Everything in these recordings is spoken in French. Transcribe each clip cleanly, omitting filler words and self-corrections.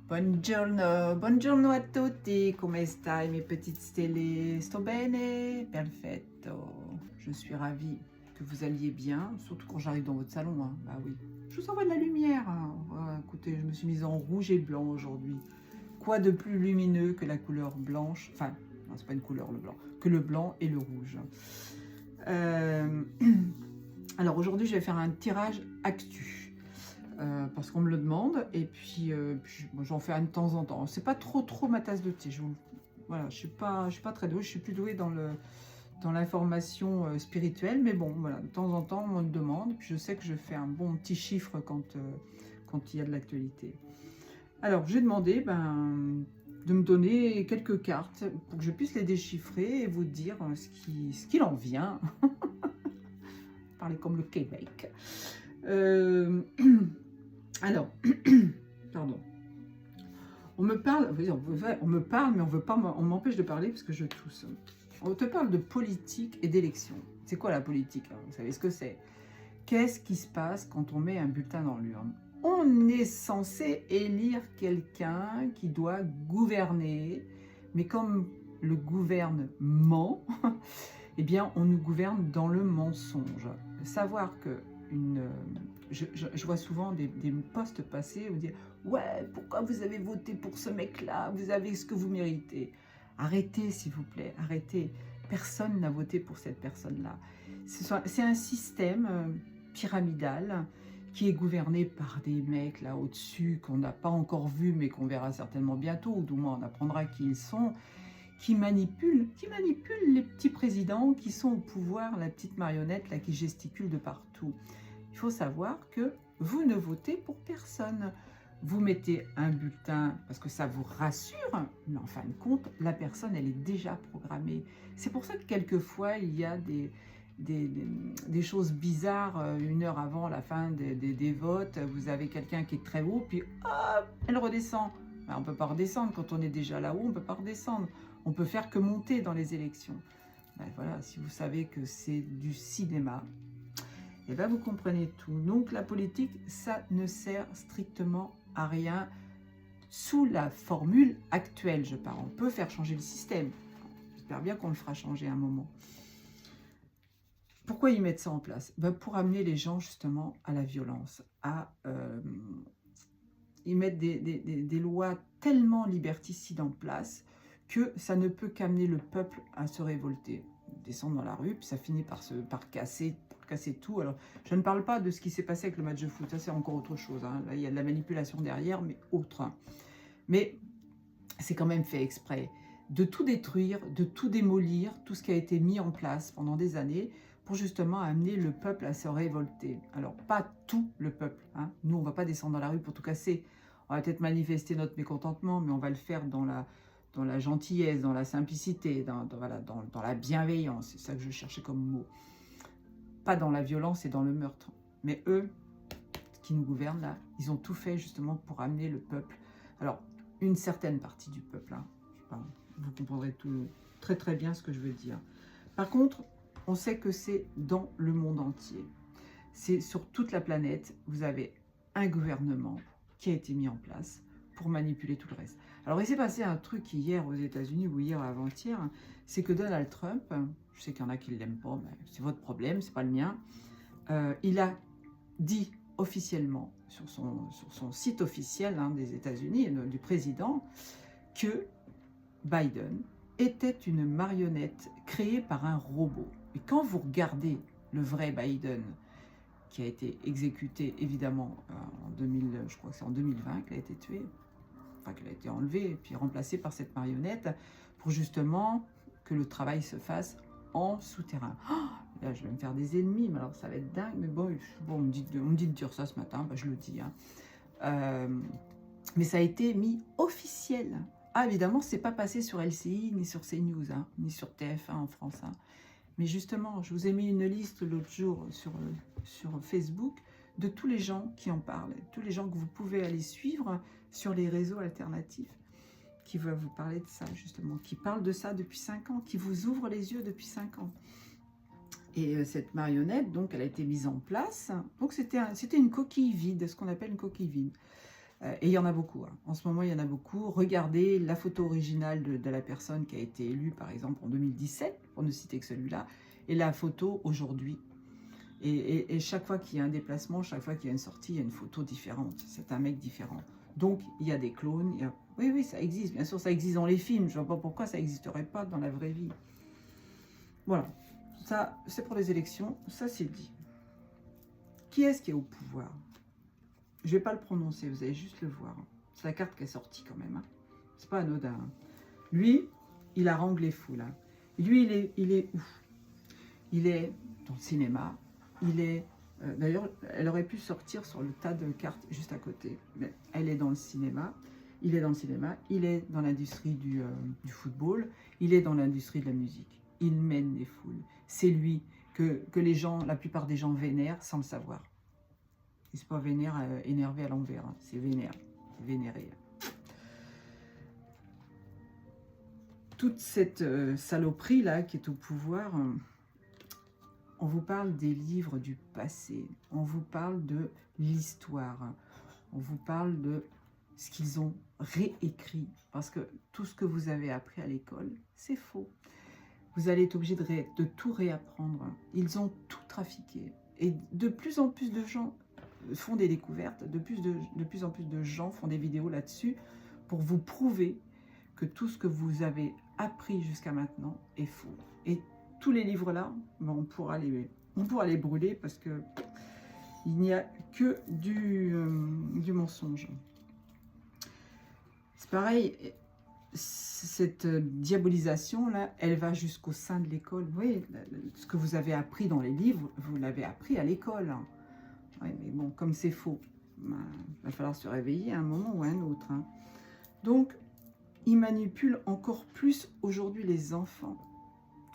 Buongiorno, buongiorno a tutti, come stai mes petites stelle? Sto bene? Perfetto. Je suis ravie que vous alliez bien, surtout quand j'arrive dans votre salon, hein. Bah oui. Je vous envoie de la lumière, hein. Écoutez, je me suis mise en rouge et blanc aujourd'hui. Quoi de plus lumineux que la couleur blanche? Enfin, non, c'est pas une couleur le blanc, que le blanc et le rouge. Euh, Alors aujourd'hui, je vais faire un tirage actu. Parce qu'on me le demande, et puis, bon, j'en fais un de temps en temps. C'est pas trop ma tasse de thé. Voilà, je suis pas très douée. Je suis plus douée dans l'information spirituelle, mais bon, voilà, de temps en temps, on me le demande. Puis je sais que je fais un bon petit chiffre quand il y a de l'actualité. Alors, j'ai demandé de me donner quelques cartes pour que je puisse les déchiffrer et vous dire ce qu'il en vient. Parler comme le Québec. Alors, pardon. On me parle, mais on m'empêche de parler parce que je tousse. On te parle de politique et d'élection. C'est quoi la politique, hein? Vous savez ce que c'est? Qu'est-ce qui se passe quand on met un bulletin dans l'urne? On est censé élire quelqu'un qui doit gouverner, mais comme le gouvernement, eh bien, on nous gouverne dans le mensonge. Savoir que je vois souvent des posts passer où dire « Ouais, pourquoi vous avez voté pour ce mec-là? Vous avez ce que vous méritez. » Arrêtez, s'il vous plaît, arrêtez. Personne n'a voté pour cette personne-là. C'est un système pyramidal qui est gouverné par des mecs là au-dessus qu'on n'a pas encore vus, mais qu'on verra certainement bientôt, ou du moins on apprendra qui ils sont, qui manipulent les petits présidents qui sont au pouvoir, la petite marionnette là qui gesticule de partout. Il faut savoir que vous ne votez pour personne. Vous mettez un bulletin parce que ça vous rassure, mais en fin de compte, la personne, elle est déjà programmée. C'est pour ça que quelquefois, il y a des choses bizarres une heure avant la fin des votes. Vous avez quelqu'un qui est très haut, puis hop, elle redescend. Ben, on ne peut pas redescendre. Quand on est déjà là-haut, on ne peut pas redescendre. On peut faire que monter dans les élections. Ben voilà, si vous savez que c'est du cinéma, et bien vous comprenez tout. Donc la politique, ça ne sert strictement à rien sous la formule actuelle, je parle. On peut faire changer le système. J'espère bien qu'on le fera changer à un moment. Pourquoi ils mettent ça en place? Ben pour amener les gens justement à la violence. Ils mettent des lois tellement liberticides en place que ça ne peut qu'amener le peuple à se révolter. Descendre dans la rue, puis ça finit par casser tout. Alors, je ne parle pas de ce qui s'est passé avec le match de foot, ça c'est encore autre chose, hein. Là, il y a de la manipulation derrière, mais autre. Mais c'est quand même fait exprès de tout détruire, de tout démolir, tout ce qui a été mis en place pendant des années pour justement amener le peuple à se révolter. Alors, pas tout le peuple, hein. Nous, on ne va pas descendre dans la rue pour tout casser. On va peut-être manifester notre mécontentement, mais on va le faire dans la gentillesse, dans la simplicité, dans la bienveillance. C'est ça que je cherchais comme mot. Pas dans la violence et dans le meurtre. Mais eux, qui nous gouvernent là, ils ont tout fait justement pour amener le peuple. Alors, une certaine partie du peuple, hein. Vous comprendrez très très bien ce que je veux dire. Par contre, on sait que c'est dans le monde entier. C'est sur toute la planète, vous avez un gouvernement qui a été mis en place pour manipuler tout le reste. Alors, il s'est passé un truc hier aux États-Unis, ou hier ou avant-hier, c'est que Donald Trump, je sais qu'il y en a qui ne l'aiment pas, mais c'est votre problème, c'est pas le mien, il a dit officiellement, sur son site officiel des États-Unis, du président, que Biden était une marionnette créée par un robot. Et quand vous regardez le vrai Biden, qui a été exécuté évidemment en 2000, je crois que c'est en 2020 qu'il a été tué, enfin qu'il a été enlevé et puis remplacé par cette marionnette pour justement que le travail se fasse en souterrain. Oh, là, je vais me faire des ennemis, mais alors ça va être dingue, mais bon on me dit de dire ça ce matin, ben je le dis. Mais ça a été mis officiel. Ah, évidemment, c'est pas passé sur LCI, ni sur CNews, ni sur TF1 en France. Mais justement, je vous ai mis une liste l'autre jour sur Facebook de tous les gens qui en parlent, tous les gens que vous pouvez aller suivre sur les réseaux alternatifs, qui veulent vous parler de ça, justement, qui parlent de ça depuis 5 ans, qui vous ouvrent les yeux depuis 5 ans. Et cette marionnette, donc, elle a été mise en place. Donc, c'était une coquille vide, ce qu'on appelle une coquille vide. Et il y en a beaucoup. Hein. En ce moment, il y en a beaucoup. Regardez la photo originale de la personne qui a été élue, par exemple, en 2017, pour ne citer que celui-là, et la photo aujourd'hui. Et chaque fois qu'il y a un déplacement, chaque fois qu'il y a une sortie, il y a une photo différente. C'est un mec différent. Donc, il y a des clones. Oui, oui, ça existe. Bien sûr, ça existe dans les films. Je ne vois pas pourquoi ça n'existerait pas dans la vraie vie. Voilà. Ça, c'est pour les élections. Ça, c'est dit. Qui est-ce qui est au pouvoir? Je ne vais pas le prononcer, vous allez juste le voir. C'est la carte qui est sortie quand même. Hein. C'est pas anodin. Hein. Lui, il harangue les foules. Hein. Lui, il est où? Il est dans le cinéma. Il est... D'ailleurs, elle aurait pu sortir sur le tas de cartes juste à côté. Mais elle est dans le cinéma. Il est dans le cinéma. Il est dans l'industrie du football. Il est dans l'industrie de la musique. Il mène les foules. C'est lui que les gens, la plupart des gens vénèrent sans le savoir. Et c'est pas vénère énervé à l'envers, hein. C'est vénère, c'est vénéré. Toute cette saloperie là qui est au pouvoir, on vous parle des livres du passé, on vous parle de l'histoire, on vous parle de ce qu'ils ont réécrit, parce que tout ce que vous avez appris à l'école, c'est faux. Vous allez être obligé de tout réapprendre. Ils ont tout trafiqué. Et de plus en plus de gens font des découvertes, de plus en plus de gens font des vidéos là-dessus pour vous prouver que tout ce que vous avez appris jusqu'à maintenant est faux. Et tous les livres-là, ben, on pourra les brûler parce que il n'y a que du mensonge. C'est pareil, cette diabolisation-là, elle va jusqu'au sein de l'école. Vous voyez, ce que vous avez appris dans les livres, vous l'avez appris à l'école. Oui, mais bon, comme c'est faux, il va falloir se réveiller à un moment ou à un autre. Hein. Donc, ils manipulent encore plus aujourd'hui les enfants.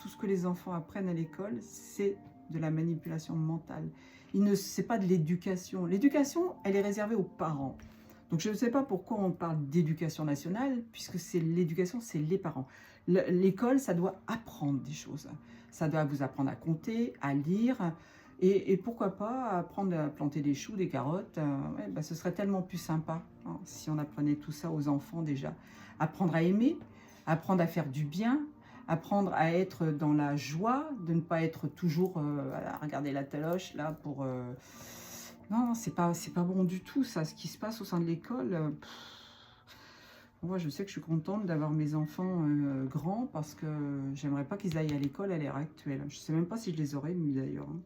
Tout ce que les enfants apprennent à l'école, c'est de la manipulation mentale. Ce n'est pas de l'éducation. L'éducation, elle est réservée aux parents. Donc, je ne sais pas pourquoi on parle d'éducation nationale, puisque c'est l'éducation, c'est les parents. L'école, ça doit apprendre des choses. Ça doit vous apprendre à compter, à lire, et pourquoi pas apprendre à planter des choux, des carottes. Ouais, bah, ce serait tellement plus sympa hein, si on apprenait tout ça aux enfants déjà. Apprendre à aimer, apprendre à faire du bien, apprendre à être dans la joie, de ne pas être toujours à regarder la taloche là pour... Non, c'est pas bon du tout ça, ce qui se passe au sein de l'école. Moi, je sais que je suis contente d'avoir mes enfants grands parce que j'aimerais pas qu'ils aillent à l'école à l'heure actuelle. Je sais même pas si je les aurais mis d'ailleurs. Hein.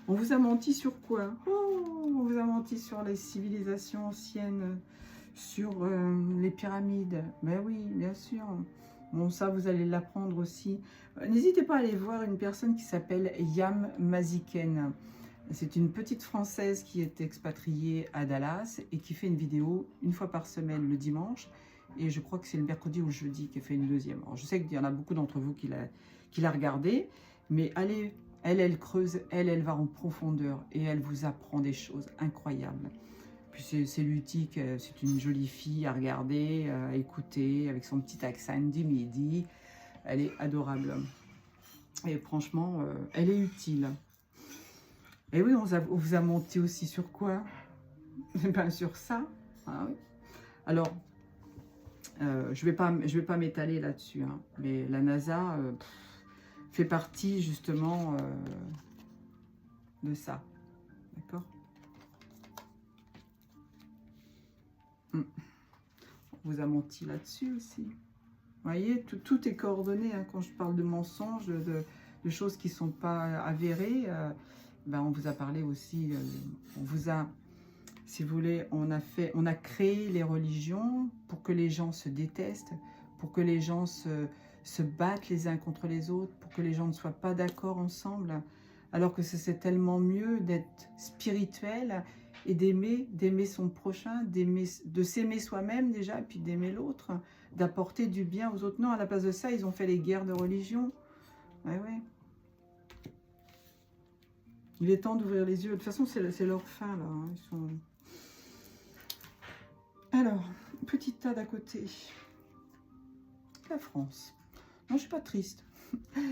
On vous a menti sur quoi? Oh, on vous a menti sur les civilisations anciennes, sur les pyramides. Ben oui, bien sûr. Bon, ça, vous allez l'apprendre aussi. N'hésitez pas à aller voir une personne qui s'appelle Yam Maziken. C'est une petite Française qui est expatriée à Dallas et qui fait une vidéo une fois par semaine le dimanche. Et je crois que c'est le mercredi ou le jeudi qu'elle fait une deuxième. Alors, je sais qu'il y en a beaucoup d'entre vous qui l'a regardé, mais allez, elle creuse, elle va en profondeur et elle vous apprend des choses incroyables. Puis c'est lutique, c'est une jolie fille à regarder, à écouter, avec son petit accent du midi. Elle est adorable. Et franchement, elle est utile. Et oui, on vous a menti aussi sur quoi? Ben sur ça. Ah oui. Alors, je vais pas m'étaler là-dessus, hein, mais la NASA fait partie justement de ça. D'accord? On vous a menti là-dessus aussi. Vous voyez, tout est coordonné. Hein, quand je parle de mensonges, de choses qui ne sont pas avérées, ben on vous a parlé aussi, on vous a, si vous voulez, on a créé les religions pour que les gens se détestent, pour que les gens se battent les uns contre les autres, pour que les gens ne soient pas d'accord ensemble, alors que c'est tellement mieux d'être spirituel et d'aimer son prochain, de s'aimer soi-même déjà, et puis d'aimer l'autre, d'apporter du bien aux autres. Non, à la place de ça, ils ont fait les guerres de religion. Ouais, ouais. Il est temps d'ouvrir les yeux. De toute façon, c'est leur fin, là. Hein. Ils sont... Alors, petit tas d'à côté. La France. Non, je suis pas triste.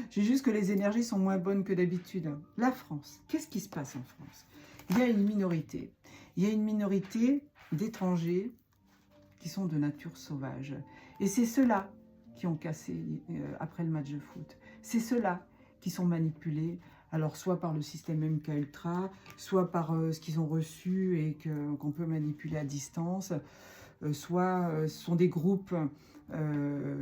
J'ai juste que les énergies sont moins bonnes que d'habitude. La France. Qu'est-ce qui se passe en France? Il y a une minorité. Il y a une minorité d'étrangers qui sont de nature sauvage. Et c'est ceux-là qui ont cassé après le match de foot. C'est ceux-là qui sont manipulés, alors soit par le système MK Ultra, soit par ce qu'ils ont reçu et qu'on peut manipuler à distance, soit ce sont des groupes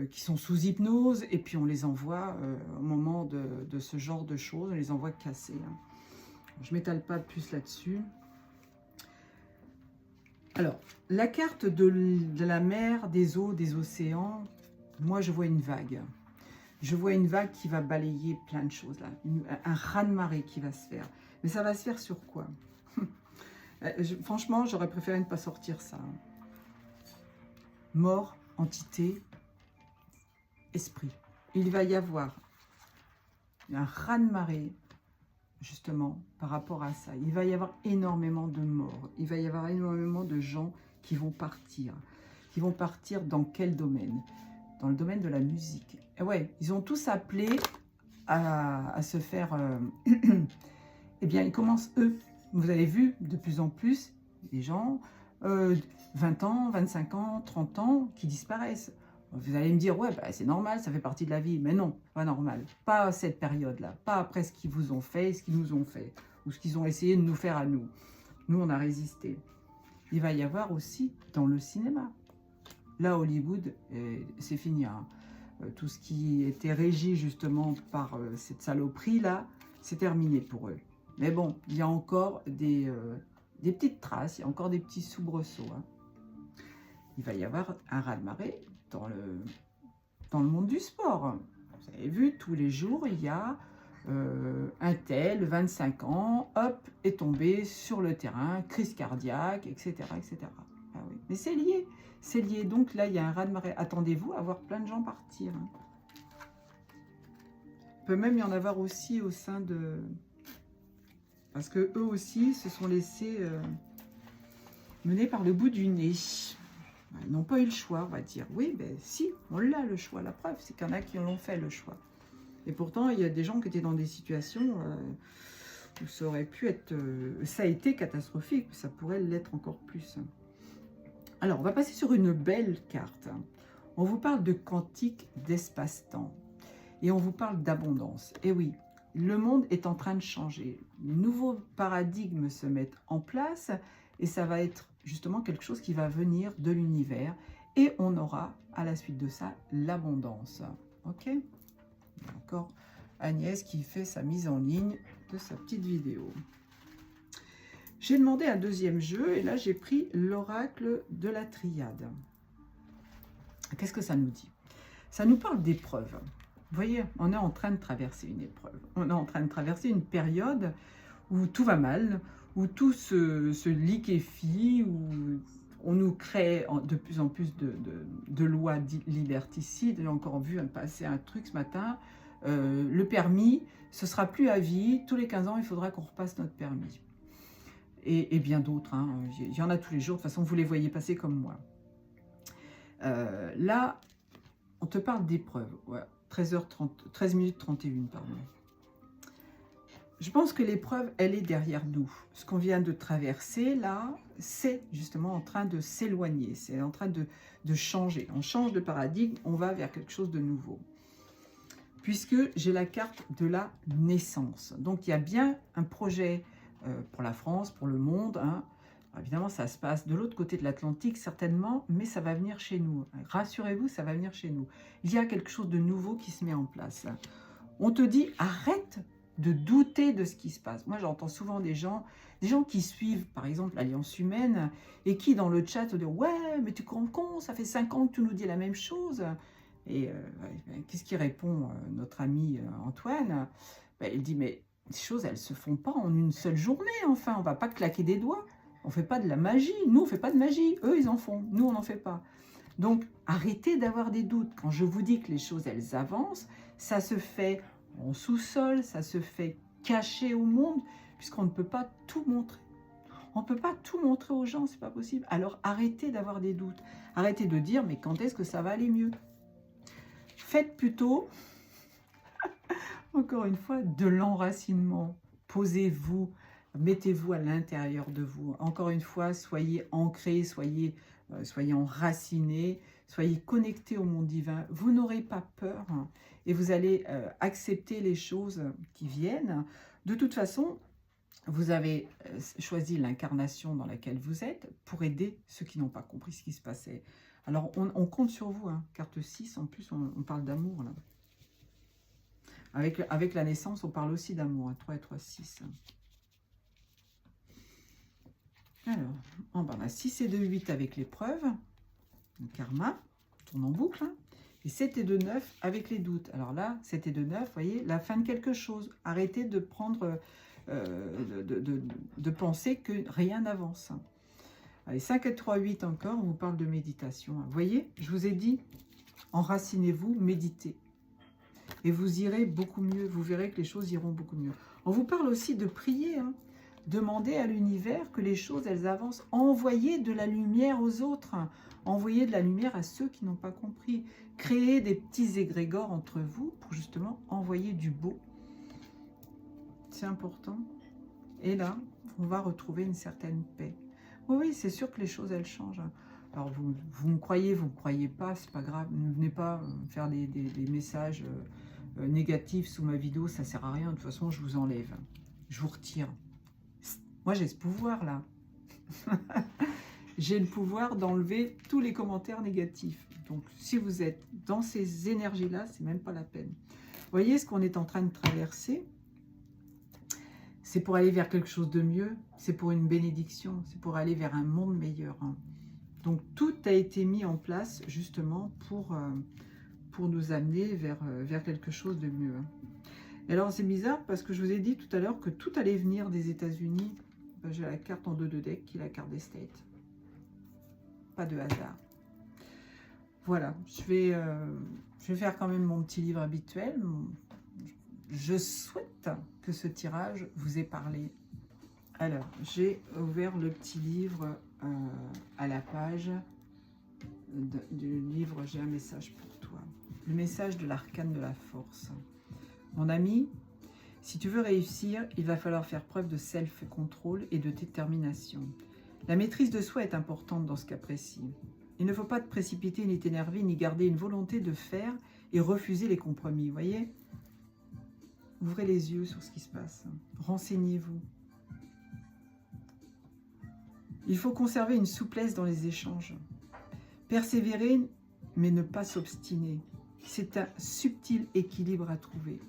qui sont sous hypnose, et puis on les envoie au moment de ce genre de choses, on les envoie cassés. Hein. Je ne m'étale pas plus là-dessus. Alors, la carte de la mer, des eaux, des océans, moi je vois une vague. Je vois une vague qui va balayer plein de choses là. Un raz-de-marée qui va se faire. Mais ça va se faire sur quoi? Franchement, j'aurais préféré ne pas sortir ça. Mort, entité, esprit. Il va y avoir un raz-de-marée, justement, par rapport à ça. Il va y avoir énormément de morts. Il va y avoir énormément de gens qui vont partir. Qui vont partir dans quel domaine? Dans le domaine de la musique. Et ouais, ils ont tous appelé à se faire... eh bien, ils commencent, eux. Vous avez vu, de plus en plus, des gens, 20 ans, 25 ans, 30 ans, qui disparaissent. Vous allez me dire, ouais, bah, c'est normal, ça fait partie de la vie. Mais non, pas normal. Pas à cette période-là. Pas après ce qu'ils vous ont fait, ce qu'ils nous ont fait. Ou ce qu'ils ont essayé de nous faire à nous. Nous, on a résisté. Il va y avoir aussi dans le cinéma. Là, Hollywood, c'est fini. Hein. Tout ce qui était régi justement par cette saloperie-là, c'est terminé pour eux. Mais bon, il y a encore des petites traces, il y a encore des petits soubresauts. Hein. Il va y avoir un raz-de-marée dans le monde du sport. Vous avez vu, tous les jours, il y a un tel, 25 ans, hop, est tombé sur le terrain, crise cardiaque, etc. etc. Ah oui. Mais c'est lié. C'est lié. Donc là, il y a un raz-de-marée. Attendez-vous à voir plein de gens partir. Hein. Il peut même y en avoir aussi au sein de... Parce que eux aussi se sont laissés mener par le bout du nez. Ils n'ont pas eu le choix, on va dire. Oui, ben si, on l'a le choix. La preuve, c'est qu'il y en a qui l'ont fait le choix. Et pourtant, il y a des gens qui étaient dans des situations où ça aurait pu être... ça a été catastrophique. Ça pourrait l'être encore plus. Alors, on va passer sur une belle carte. On vous parle de quantique d'espace-temps. Et on vous parle d'abondance. Et oui, le monde est en train de changer. De nouveaux paradigmes se mettent en place. Et ça va être justement quelque chose qui va venir de l'univers. Et on aura, à la suite de ça, l'abondance. Ok? D'accord. Agnès qui fait sa mise en ligne de sa petite vidéo. J'ai demandé un deuxième jeu et là j'ai pris l'oracle de la triade. Qu'est-ce que ça nous dit? Ça nous parle d'épreuves. Vous voyez, on est en train de traverser une épreuve. On est en train de traverser une période où tout va mal, où tout se liquéfie, où on nous crée de plus en plus de lois liberticides. J'ai encore vu passer un truc ce matin. Le permis, ce sera plus à vie. Tous les 15 ans, il faudra qu'on repasse notre permis. Et bien d'autres. Hein. Il y en a tous les jours. De toute façon, vous les voyez passer comme moi. Là, on te parle d'épreuves. Ouais, 13 minutes 31, pardon. Je pense que l'épreuve, elle est derrière nous. Ce qu'on vient de traverser, là, c'est justement en train de s'éloigner. C'est en train de changer. On change de paradigme, on va vers quelque chose de nouveau. Puisque j'ai la carte de la naissance. Donc, il y a bien un projet pour la France, pour le monde. Hein. Évidemment, ça se passe de l'autre côté de l'Atlantique, certainement, mais ça va venir chez nous. Rassurez-vous, ça va venir chez nous. Il y a quelque chose de nouveau qui se met en place. On te dit, arrête de douter de ce qui se passe. Moi, j'entends souvent des gens qui suivent, par exemple, l'Alliance humaine, et qui, dans le chat, disent « Ouais, mais tu te rends compte, ça fait 5 ans que tu nous dis la même chose. » Et qu'est-ce qui répond notre ami Antoine? Il dit « Mais les choses, elles ne se font pas en une seule journée, enfin. On ne va pas claquer des doigts. On ne fait pas de la magie. Nous, on ne fait pas de magie. Eux, ils en font. Nous, on n'en fait pas. » Donc, arrêtez d'avoir des doutes. Quand je vous dis que les choses, elles avancent, ça se fait en sous-sol, ça se fait caché au monde, puisqu'on ne peut pas tout montrer. On ne peut pas tout montrer aux gens, c'est pas possible. Alors, arrêtez d'avoir des doutes. Arrêtez de dire, mais quand est-ce que ça va aller mieux? Faites plutôt, encore une fois, de l'enracinement. Posez-vous, Mettez-vous à l'intérieur de vous. Encore une fois, soyez ancrés, soyez enracinés, soyez connectés au monde divin. Vous n'aurez pas peur et vous allez accepter les choses qui viennent. De toute façon, vous avez choisi l'incarnation dans laquelle vous êtes pour aider ceux qui n'ont pas compris ce qui se passait. Alors, on compte sur vous. Hein. Carte 6, en plus, on parle d'amour. Là. Avec la naissance, on parle aussi d'amour. Hein. 3 et 3, 6. Alors, en bas, on a 6 et 2, 8 avec l'épreuve. Le karma, tourne en boucle. Hein. Et 7 et 2, 9 avec les doutes. Alors là, 7 et 2, 9, vous voyez, la fin de quelque chose. Arrêtez de prendre... de penser que rien n'avance. Allez, 5 et 3, 8 encore, on vous parle de méditation. Vous voyez, je vous ai dit, enracinez-vous, méditez. Et vous irez beaucoup mieux, vous verrez que les choses iront beaucoup mieux. On vous parle aussi de prier, hein. Demandez à l'univers que les choses, elles avancent. Envoyez de la lumière aux autres, hein. Envoyez de la lumière à ceux qui n'ont pas compris. Créez des petits égrégores entre vous pour justement envoyer du beau. C'est important. Et là, on va retrouver une certaine paix. Oui, c'est sûr que les choses, elles changent. Alors, vous me croyez, vous ne me croyez pas, c'est pas grave. Ne venez pas faire des messages négatifs sous ma vidéo, ça sert à rien. De toute façon, je vous enlève. Je vous retire. Moi, j'ai ce pouvoir-là. J'ai le pouvoir d'enlever tous les commentaires négatifs. Donc, si vous êtes dans ces énergies-là, c'est même pas la peine. Vous voyez ce qu'on est en train de traverser? C'est pour aller vers quelque chose de mieux, c'est pour une bénédiction, c'est pour aller vers un monde meilleur. Hein. Donc tout a été mis en place justement pour nous amener vers quelque chose de mieux. Hein. Et alors c'est bizarre parce que je vous ai dit tout à l'heure que tout allait venir des États-Unis. Ben, j'ai la carte en 2 de deck qui est la carte des States. Pas de hasard. Voilà, je vais faire quand même mon petit livre habituel. Je souhaite que ce tirage vous ait parlé. Alors, j'ai ouvert le petit livre à la page du livre « J'ai un message pour toi ». Le message de l'arcane de la force. Mon ami, si tu veux réussir, il va falloir faire preuve de self-control et de détermination. La maîtrise de soi est importante dans ce cas précis. Il ne faut pas te précipiter, ni t'énerver, ni garder une volonté de faire et refuser les compromis, vous voyez ? Ouvrez les yeux sur ce qui se passe. Renseignez-vous. Il faut conserver une souplesse dans les échanges. Persévérer, mais ne pas s'obstiner. C'est un subtil équilibre à trouver.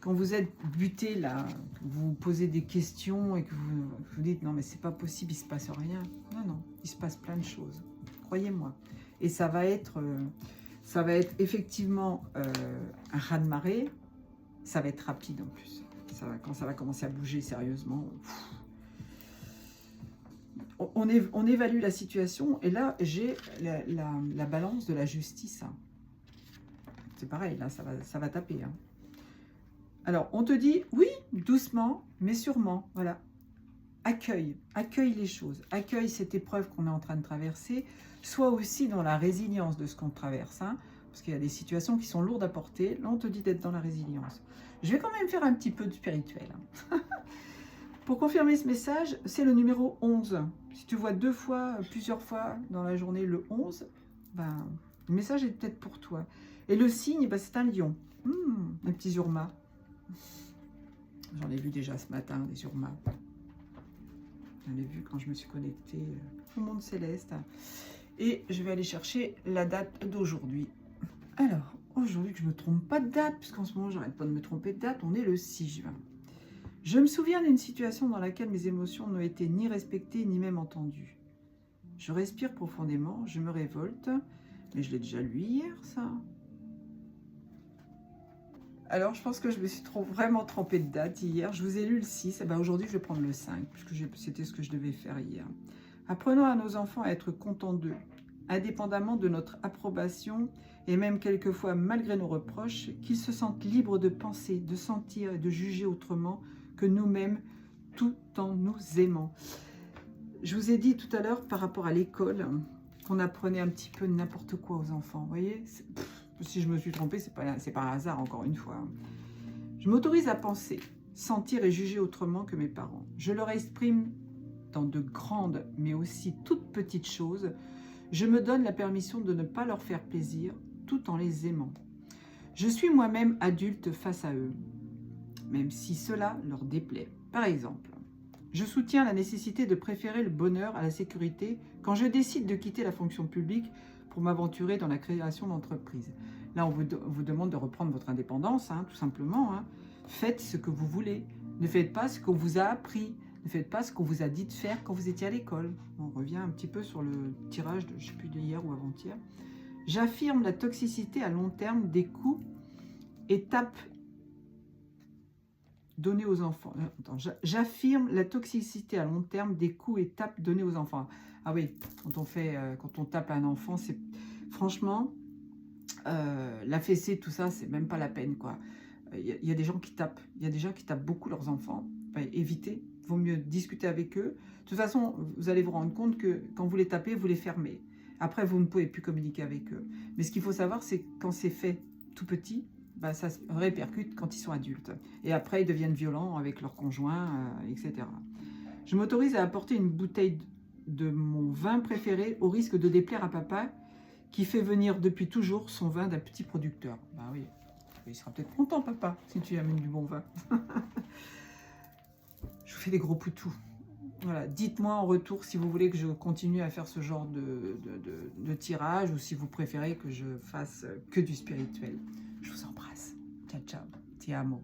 Quand vous êtes buté là, que vous posez des questions et que vous dites « Non, mais c'est pas possible, il se passe rien. » Non, non, il se passe plein de choses. Croyez-moi. Et ça va être effectivement un raz-de-marée. Ça va être rapide en plus. Quand ça va commencer à bouger sérieusement. On évalue la situation. Et là, j'ai la balance de la justice. C'est pareil, là, ça va taper. Hein. Alors, on te dit, oui, doucement, mais sûrement. Voilà. Accueille les choses. Accueille cette épreuve qu'on est en train de traverser. Sois aussi dans la résilience de ce qu'on traverse. Hein. Parce qu'il y a des situations qui sont lourdes à porter. Là, on te dit d'être dans la résilience. Je vais quand même faire un petit peu de spirituel. Hein. Pour confirmer ce message, c'est le numéro 11. Si tu vois plusieurs fois dans la journée le 11, ben, le message est peut-être pour toi. Et le signe, ben, c'est un lion. Un petit urma. J'en ai vu déjà ce matin, des urmas. J'en ai vu quand je me suis connectée au monde céleste. Et je vais aller chercher la date d'aujourd'hui. Alors, aujourd'hui, que je ne me trompe pas de date, puisqu'en ce moment, j'arrête pas de me tromper de date, on est le 6 juin. Je me souviens d'une situation dans laquelle mes émotions n'ont été ni respectées, ni même entendues. Je respire profondément, je me révolte, mais je l'ai déjà lu hier, ça. Alors, je pense que je me suis vraiment trompée de date hier. Je vous ai lu le 6, et ben aujourd'hui, je vais prendre le 5, puisque c'était ce que je devais faire hier. Apprenons à nos enfants à être contents d'eux, indépendamment de notre approbation, et même quelquefois malgré nos reproches, qu'ils se sentent libres de penser, de sentir et de juger autrement que nous-mêmes, tout en nous aimant. Je vous ai dit tout à l'heure par rapport à l'école, qu'on apprenait un petit peu n'importe quoi aux enfants. Vous voyez, si je me suis trompée, c'est pas un hasard, encore une fois. Je m'autorise à penser, sentir et juger autrement que mes parents. Je leur exprime dans de grandes, mais aussi toutes petites choses. Je me donne la permission de ne pas leur faire plaisir, tout en les aimant. Je suis moi-même adulte face à eux, même si cela leur déplaît. Par exemple, je soutiens la nécessité de préférer le bonheur à la sécurité quand je décide de quitter la fonction publique pour m'aventurer dans la création d'entreprises. Là, on vous demande de reprendre votre indépendance, tout simplement. Faites ce que vous voulez. Ne faites pas ce qu'on vous a appris. Ne faites pas ce qu'on vous a dit de faire quand vous étiez à l'école. On revient un petit peu sur le tirage de, je ne sais plus, d'hier ou avant-hier. J'affirme la toxicité à long terme des coups, étapes données aux enfants. J'affirme la toxicité à long terme des coups, étapes données aux enfants. Ah oui, quand on tape un enfant, c'est franchement, la fessée, tout ça, c'est même pas la peine, quoi. Il y a des gens qui tapent, il y a des gens qui tapent beaucoup leurs enfants. Évitez, vaut mieux discuter avec eux. De toute façon, vous allez vous rendre compte que quand vous les tapez, vous les fermez. Après, vous ne pouvez plus communiquer avec eux. Mais ce qu'il faut savoir, c'est que quand c'est fait tout petit, ça se répercute quand ils sont adultes. Et après, ils deviennent violents avec leurs conjoints, etc. Je m'autorise à apporter une bouteille de mon vin préféré au risque de déplaire à papa qui fait venir depuis toujours son vin d'un petit producteur. Bah oui, il sera peut-être content, papa, si tu lui amènes du bon vin. Je vous fais des gros poutous. Voilà, dites-moi en retour si vous voulez que je continue à faire ce genre de tirage ou si vous préférez que je fasse que du spirituel. Je vous embrasse. Ciao, ciao. Ti amo.